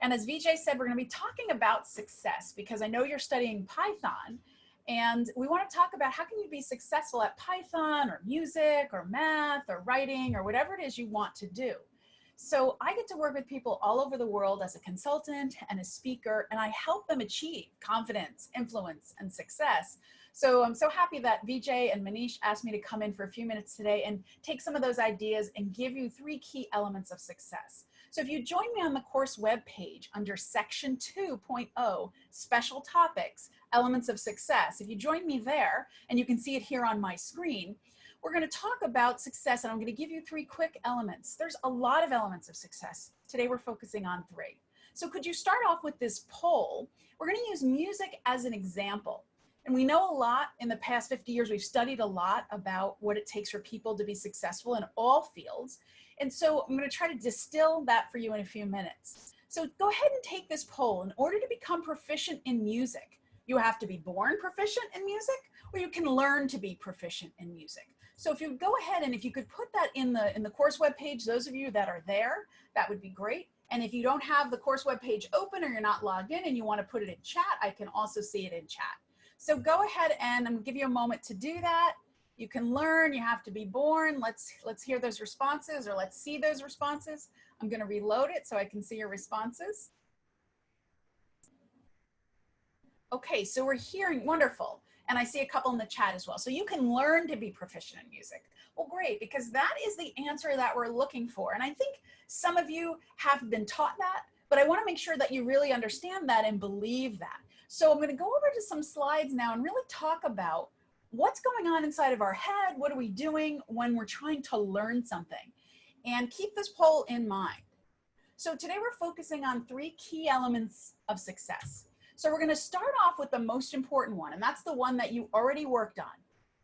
And as Vijay said, we're going to be talking about success because I know you're studying Python, and we want to talk about how can you be successful at Python or music or math or writing or whatever it is you want to do. So I get to work with people all over the world as a consultant and a speaker, and I help them achieve confidence, influence, and success. So I'm so happy that Vijay and Manish asked me to come in for a few minutes today and take some of those ideas and give you 3 key elements of success. So if you join me on the course webpage under section 2.0, special topics, elements of success, if you join me there, and you can see it here on my screen, we're going to talk about success, and I'm going to give you 3 quick elements. There's a lot of elements of success. Today we're focusing on 3. So could you start off with this poll? We're going to use music as an example. And we know a lot in the past 50 years, we've studied a lot about what it takes for people to be successful in all fields. And so I'm going to try to distill that for you in a few minutes. So go ahead and take this poll. In order to become proficient in music, you have to be born proficient in music, or you can learn to be proficient in music. So if you go ahead and if you could put that in the course webpage, those of you that are there, that would be great. And if you don't have the course webpage open or you're not logged in and you want to put it in chat, I can also see it in chat. So go ahead and I'm going to give you a moment to do that. You can learn, you have to be born. Let's hear those responses, or let's see those responses. I'm going to reload it so I can see your responses. Okay, so we're hearing, wonderful. And I see a couple in the chat as well. So you can learn to be proficient in music. Well, great, because that is the answer that we're looking for. And I think some of you have been taught that, but I want to make sure that you really understand that and believe that. So I'm going to go over to some slides now and really talk about what's going on inside of our head. What are we doing when we're trying to learn something? And keep this poll in mind. So today we're focusing on 3 key elements of success. So we're going to start off with the most important one, and that's the one that you already worked on,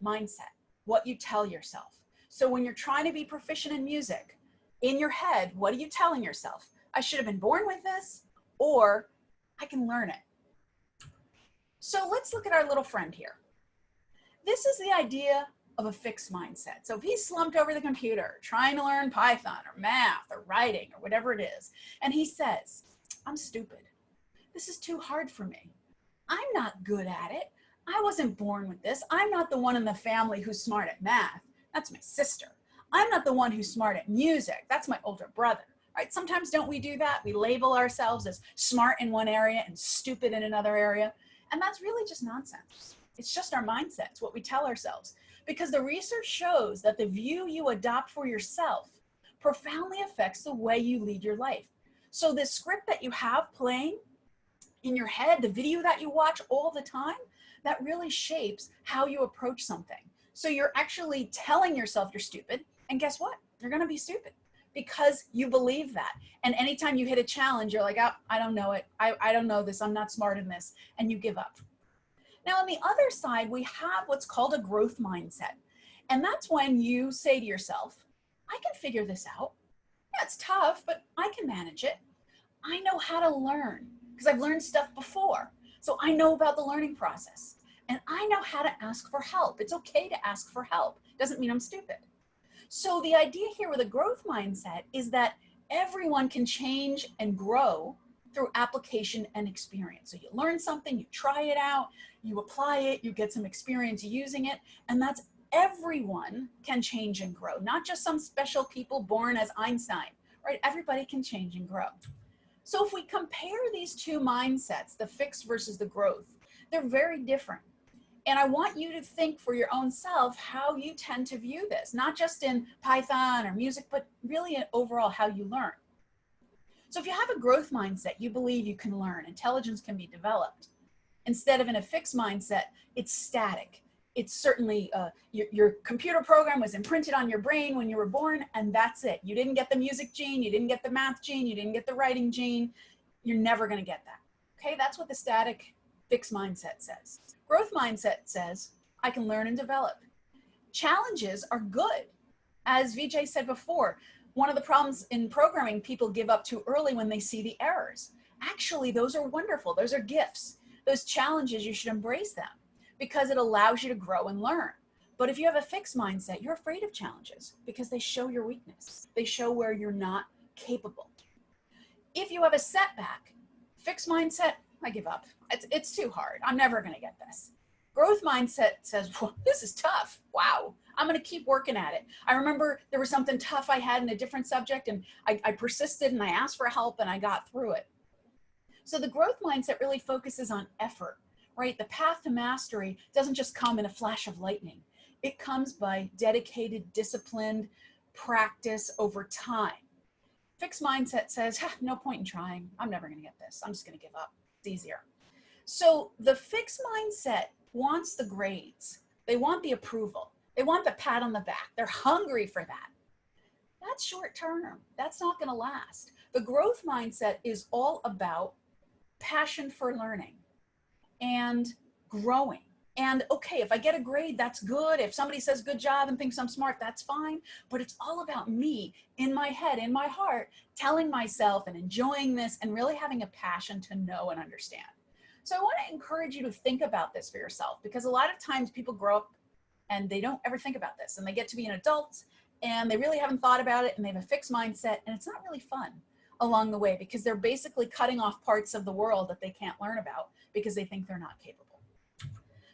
mindset, what you tell yourself. So when you're trying to be proficient in music, in your head, what are you telling yourself? I should have been born with this, or I can learn it. So let's look at our little friend here. This is the idea of a fixed mindset. So if he's slumped over the computer, trying to learn Python or math or writing or whatever it is, and he says, I'm stupid. This is too hard for me. I'm not good at it. I wasn't born with this. I'm not the one in the family who's smart at math. That's my sister. I'm not the one who's smart at music. That's my older brother. Right? Sometimes don't we do that? We label ourselves as smart in one area and stupid in another area. And that's really just nonsense. It's just our mindset. It's what we tell ourselves. Because the research shows that the view you adopt for yourself profoundly affects the way you lead your life. So the script that you have playing in your head, the video that you watch all the time, that really shapes how you approach something. So you're actually telling yourself you're stupid, and guess what? You're going to be stupid because you believe that. And anytime you hit a challenge, you're like, oh, I don't know it. I don't know this. I'm not smart in this. And you give up. Now, on the other side, we have what's called a growth mindset. And that's when you say to yourself, I can figure this out. Yeah, it's tough, but I can manage it. I know how to learn because I've learned stuff before. So I know about the learning process. And I know how to ask for help. It's okay to ask for help. Doesn't mean I'm stupid. So the idea here with a growth mindset is that everyone can change and grow through application and experience. So you learn something, you try it out, you apply it, you get some experience using it, and that's everyone can change and grow, not just some special people born as Einstein, right? Everybody can change and grow. So if we compare these 2 mindsets, the fixed versus the growth, they're very different. And I want you to think for your own self how you tend to view this, not just in Python or music, but really in overall how you learn. So if you have a growth mindset, you believe you can learn, intelligence can be developed. Instead of in a fixed mindset, it's static. It's certainly, your computer program was imprinted on your brain when you were born, and that's it. You didn't get the music gene, you didn't get the math gene, you didn't get the writing gene. You're never gonna get that, okay? That's what the static fixed mindset says. Growth mindset says, I can learn and develop. Challenges are good. As Vijay said before, one of the problems in programming people give up too early when they see the errors. Actually, those are wonderful. Those are gifts. Those challenges, you should embrace them because it allows you to grow and learn. But if you have a fixed mindset, you're afraid of challenges because they show your weakness. They show where you're not capable. If you have a setback, fixed mindset, I give up. It's too hard. I'm never going to get this. Growth mindset says, well, this is tough. Wow. I'm going to keep working at it. I remember there was something tough I had in a different subject, and I persisted and I asked for help and I got through it. So the growth mindset really focuses on effort, right? The path to mastery doesn't just come in a flash of lightning. It comes by dedicated, disciplined practice over time. Fixed mindset says, no point in trying. I'm never going to get this. I'm just going to give up. It's easier. So the fixed mindset wants the grades. They want the approval. They want the pat on the back. They're hungry for that. That's short term. That's not going to last. The growth mindset is all about passion for learning and growing. And okay, if I get a grade, that's good. If somebody says good job and thinks I'm smart, that's fine. But it's all about me in my head, in my heart, telling myself and enjoying this and really having a passion to know and understand. So I want to encourage you to think about this for yourself, because a lot of times people grow up and they don't ever think about this, and they get to be an adult and they really haven't thought about it, and they have a fixed mindset, and it's not really fun along the way, because they're basically cutting off parts of the world that they can't learn about because they think they're not capable.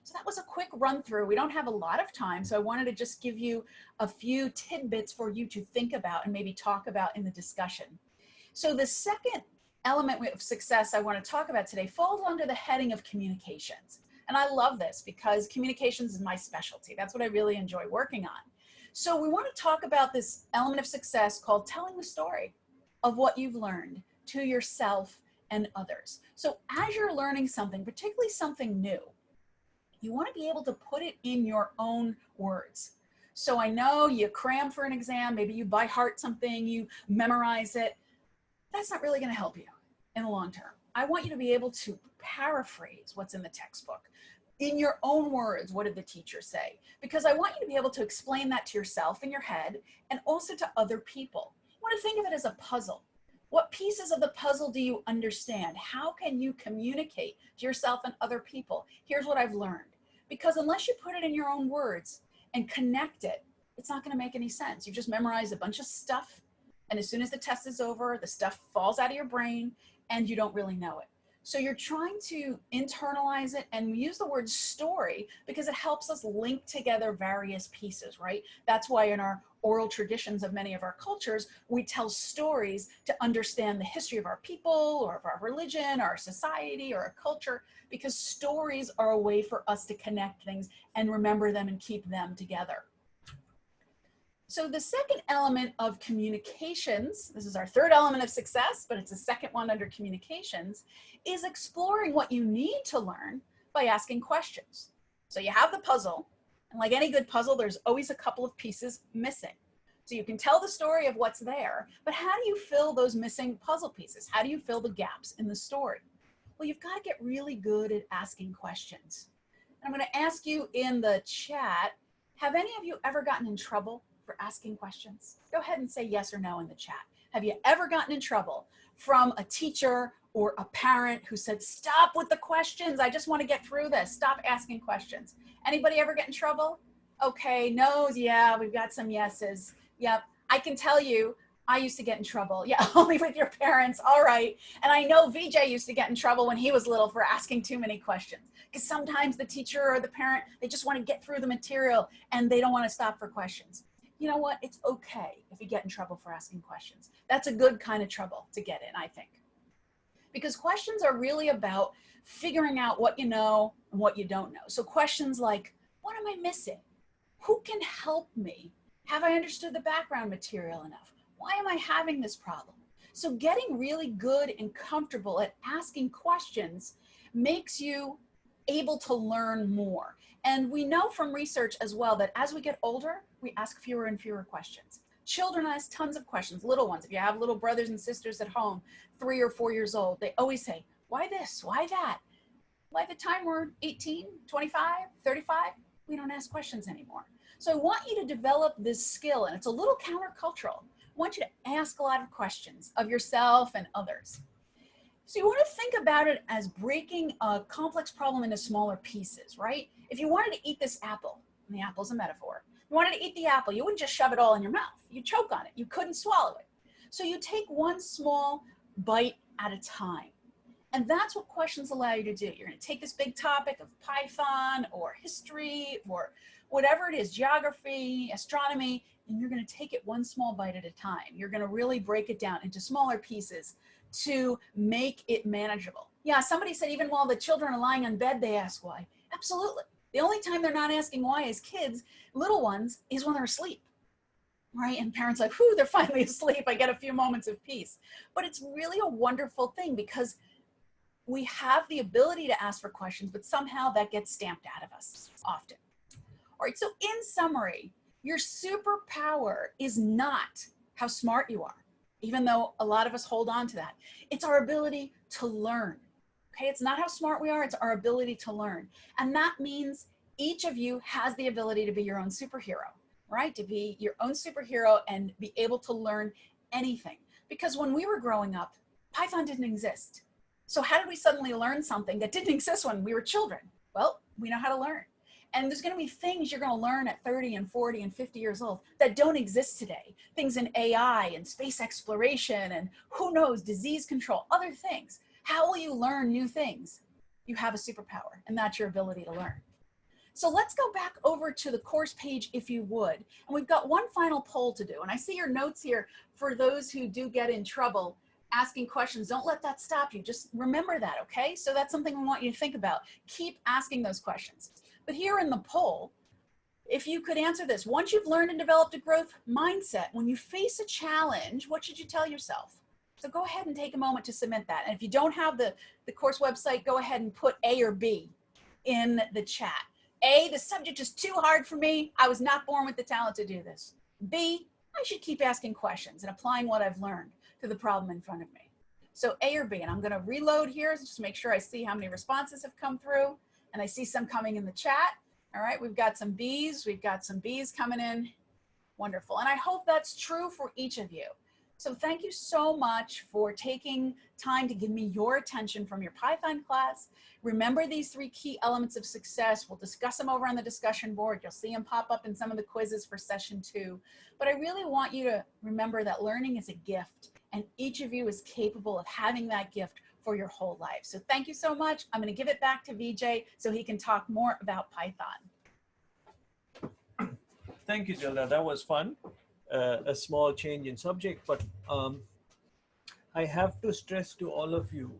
So that was a quick run through. We don't have a lot of time, so I wanted to just give you a few tidbits for you to think about and maybe talk about in the discussion. So the second element of success I want to talk about today falls under the heading of communications. And I love this because communications is my specialty. That's what I really enjoy working on. So we want to talk about this element of success called telling the story of what you've learned to yourself and others. So as you're learning something, particularly something new, you want to be able to put it in your own words. So I know you cram for an exam, maybe you by heart something, you memorize it. That's not really going to help you in the long term. I want you to be able to paraphrase what's in the textbook. In your own words, what did the teacher say? Because I want you to be able to explain that to yourself in your head and also to other people. You want to think of it as a puzzle. What pieces of the puzzle do you understand? How can you communicate to yourself and other people? Here's what I've learned. Because unless you put it in your own words and connect it, it's not going to make any sense. You just memorize a bunch of stuff, and as soon as the test is over, the stuff falls out of your brain and you don't really know it. So you're trying to internalize it, and we use the word story because it helps us link together various pieces, right? That's why in our oral traditions of many of our cultures, we tell stories to understand the history of our people or of our religion, our society, or our culture, because stories are a way for us to connect things and remember them and keep them together. So the second element of communications, this is our third element of success, but it's the second one under communications, is exploring what you need to learn by asking questions. So you have the puzzle, and like any good puzzle, there's always a couple of pieces missing. So you can tell the story of what's there, but how do you fill those missing puzzle pieces? How do you fill the gaps in the story? Well, you've got to get really good at asking questions. And I'm going to ask you in the chat, have any of you ever gotten in trouble for asking questions? Go ahead and say yes or no in the chat. Have you ever gotten in trouble from a teacher or a parent who said, stop with the questions, I just want to get through this, stop asking questions? Anybody ever get in trouble? Okay, no's, yeah, we've got some yeses. Yep, I can tell you, I used to get in trouble. Yeah, only with your parents, all right. And I know VJ used to get in trouble when he was little for asking too many questions, because sometimes the teacher or the parent, they just want to get through the material and they don't want to stop for questions. You know what? It's okay if you get in trouble for asking questions. That's a good kind of trouble to get in, I think. Because questions are really about figuring out what you know and what you don't know. So questions like, what am I missing? Who can help me? Have I understood the background material enough? Why am I having this problem? So getting really good and comfortable at asking questions makes you able to learn more. And we know from research as well that as we get older, we ask fewer and fewer questions. Children ask tons of questions, little ones. If you have little brothers and sisters at home, 3 or 4 years old, they always say, why this, why that? By the time we're 18, 25, 35, we don't ask questions anymore. So I want you to develop this skill, and it's a little countercultural. I want you to ask a lot of questions of yourself and others. So you want to think about it as breaking a complex problem into smaller pieces, right? If you wanted to eat this apple, and the apple's a metaphor, you wanted to eat the apple, you wouldn't just shove it all in your mouth. You choke on it. You couldn't swallow it. So you take one small bite at a time. And that's what questions allow you to do. You're going to take this big topic of Python or history or whatever it is, geography, astronomy, and you're going to take it one small bite at a time. You're going to really break it down into smaller pieces to make it manageable. Yeah, somebody said even while the children are lying on bed, they ask why. Absolutely. The only time they're not asking why as kids, little ones, is when they're asleep. Right? And parents are like, whew, they're finally asleep. I get a few moments of peace. But it's really a wonderful thing because we have the ability to ask for questions, but somehow that gets stamped out of us often. All right, so in summary, your superpower is not how smart you are, even though a lot of us hold on to that. It's our ability to learn. Okay, it's not how smart we are, it's our ability to learn. And that means each of you has the ability to be your own superhero, right? To be your own superhero and be able to learn anything. Because when we were growing up, Python didn't exist. So how did we suddenly learn something that didn't exist when we were children? Well, we know how to learn. And there's going to be things you're going to learn at 30 and 40 and 50 years old that don't exist today. Things in AI and space exploration and who knows, disease control, other things. How will you learn new things? You have a superpower, and that's your ability to learn. So let's go back over to the course page if you would. And we've got one final poll to do. And I see your notes here for those who do get in trouble asking questions. Don't let that stop you. Just remember that, okay? So that's something we want you to think about. Keep asking those questions. But here in the poll, if you could answer this, once you've learned and developed a growth mindset, when you face a challenge, what should you tell yourself? So go ahead and take a moment to submit that. And if you don't have the course website, go ahead and put A or B in the chat. A, the subject is too hard for me. I was not born with the talent to do this. B, I should keep asking questions and applying what I've learned to the problem in front of me. So A or B, and I'm gonna reload here just to make sure I see how many responses have come through. And I see some coming in the chat. All right, we've got some B's. We've got some B's coming in. Wonderful. And I hope that's true for each of you. So thank you so much for taking time to give me your attention from your Python class. Remember these 3 key elements of success. We'll discuss them over on the discussion board. You'll see them pop up in some of the quizzes for session 2. But I really want you to remember that learning is a gift, and each of you is capable of having that gift for your whole life. So thank you so much. I'm going to give it back to Vijay so he can talk more about Python. Thank you, Gilda. That was fun. A small change in subject, but I have to stress to all of you